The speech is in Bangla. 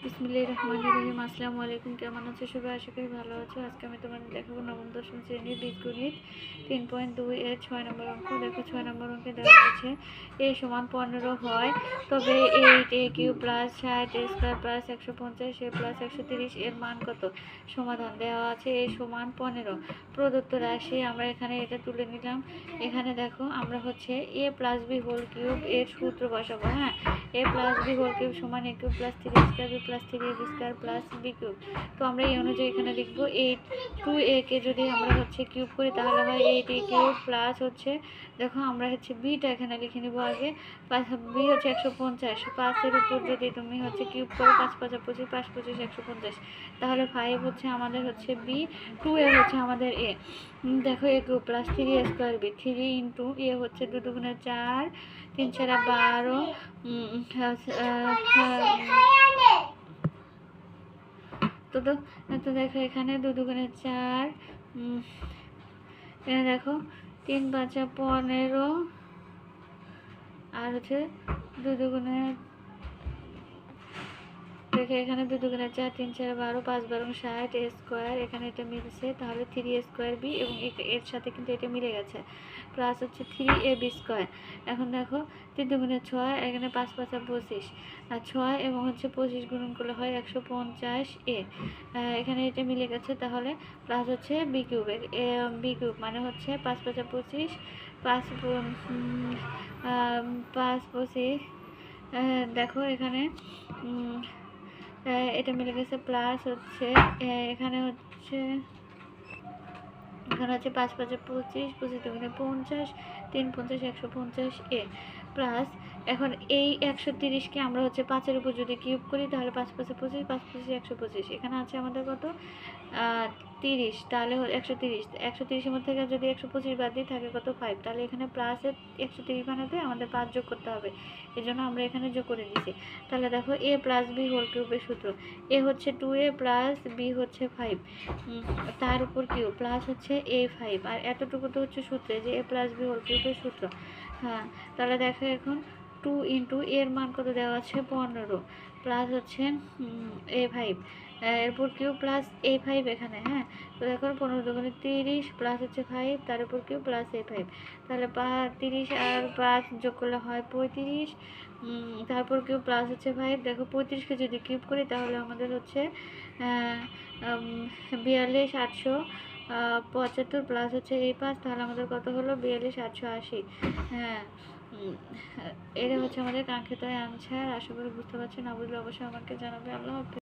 বিসমিল্লাহির রহমানির রহিম। আসসালামু আলাইকুম। কেমন আছো সবাই? আশা করি ভালো আছো। আজকে আমি তোমাদের দেখাবো নবম দশম শ্রেণীর বীজগণিত 3.2 এর 6 নম্বর অঙ্ক। দেখো 6 নম্বর অঙ্কে দেওয়া আছে a সমান 15 হয় তবে 8a³ plus 60 square plus 150 a plus 130 এর মান কত? সমাধান দেওয়া আছে a সমান 15 প্রদত্ত রাশি। আমরা এখানে এটা তুলে নিলাম। এখানে দেখো আমরা হচ্ছে a plus b whole cube এর সূত্র বসাবো। হ্যাঁ, a plus b whole cube সমান a cube plus 3 square b plus 3ab square plus b cube. তো আমরা এই অনুযায়ী এখানে লিখব 2a কে যদি আমরা হচ্ছে কিউব করি তাহলে হয় 8a কিউব প্লাস হচ্ছে দেখো আমরা হচ্ছে bটা এখানে লিখে নিব আগে। b হচ্ছে 150, 5 এর উপর যদি তুমি হচ্ছে কিউব করো 5 5 25 5 25 150, তাহলে 5 হচ্ছে আমাদের হচ্ছে b, 2a হচ্ছে আমাদের a। দেখো a cube plus 3a square b, 3 into a হচ্ছে 2 দুগুণে 4 3 4 12 তো দেখো এখানে 2 দুগুণে 4 এখানে দেখো 3 5 15 আর হচ্ছে 2 দুগুণে দেখো এখানে 2 দুগুণে 4 3 4 12 5 12 60 a স্কয়ার। এখানে এটা মিলছে তাহলে 3a স্কয়ার b এবং এর সাথে কিন্তু এটা মিলে গেছে প্লাস হচ্ছে 3ab স্কয়ার। এখন দেখো 3 দুগুণে 6 এখানে 5 5 25 আর 6 এবং হচ্ছে 25 গুণন করলে হয় 150a। এখানে এটা মিলে গেছে তাহলে প্লাস হচ্ছে b কিউব। b কিউব মানে হচ্ছে 5 5 25 5 5 25 দেখো এখানে এটা মিলে গেছে প্লাস হচ্ছে এখানে হচ্ছে 5 5 25 25 দুগুণে 50 3 50 150 a প্লাস এখন এই 130 কে আমরা হচ্ছে 5 এর উপর যদি কিউব করি তাহলে 5 5 25 5 25 125। এখানে আছে আমাদের কত 30, তাহলে 130 130 এর মধ্যে থেকে যদি 125 বাদ দিই থাকে কত 5, তাহলে এখানে প্লাসে 130 বানাতে আমাদের 5 যোগ করতে হবে, এজন্য আমরা এখানে যোগ করে দিছি। তাহলে দেখো a প্লাস b হোল কিউবের সূত্র a হচ্ছে 2a প্লাস b হচ্ছে 5 তার উপর কিউব প্লাস হচ্ছে a5 আর এতটুকু তো হচ্ছে সূত্রে যে a প্লাস b হোল কিউবের সূত্র। হ্যাঁ, তাহলে দেখো এখন 2 ইন্টু এর মান কত দেওয়া আছে 15 প্লাস হচ্ছে a5 এরপর কিউ প্লাস a5 এখানে। হ্যাঁ, তো দেখো 15 দুগুণে 30 প্লাস হচ্ছে 5 তার উপর কিউ প্লাস a5, তাহলে 30 আর 5 যোগ করলে হয় 35 তারপর কিউ প্লাস হচ্ছে 5। দেখো 35কে যদি কিউব করি তাহলে আমাদের হচ্ছে 42 875 প্লাস হচ্ছে এই 5, তাহলে আমাদের কত হলো 42 880। হ্যাঁ, এটা হচ্ছে আমাদের কাঙ্ক্ষিত অ্যান্সার। আশা করি বুঝতে পারছি, না বুঝলে অবশ্যই আমাকে জানাবে। আল্লাহ হাফেজ।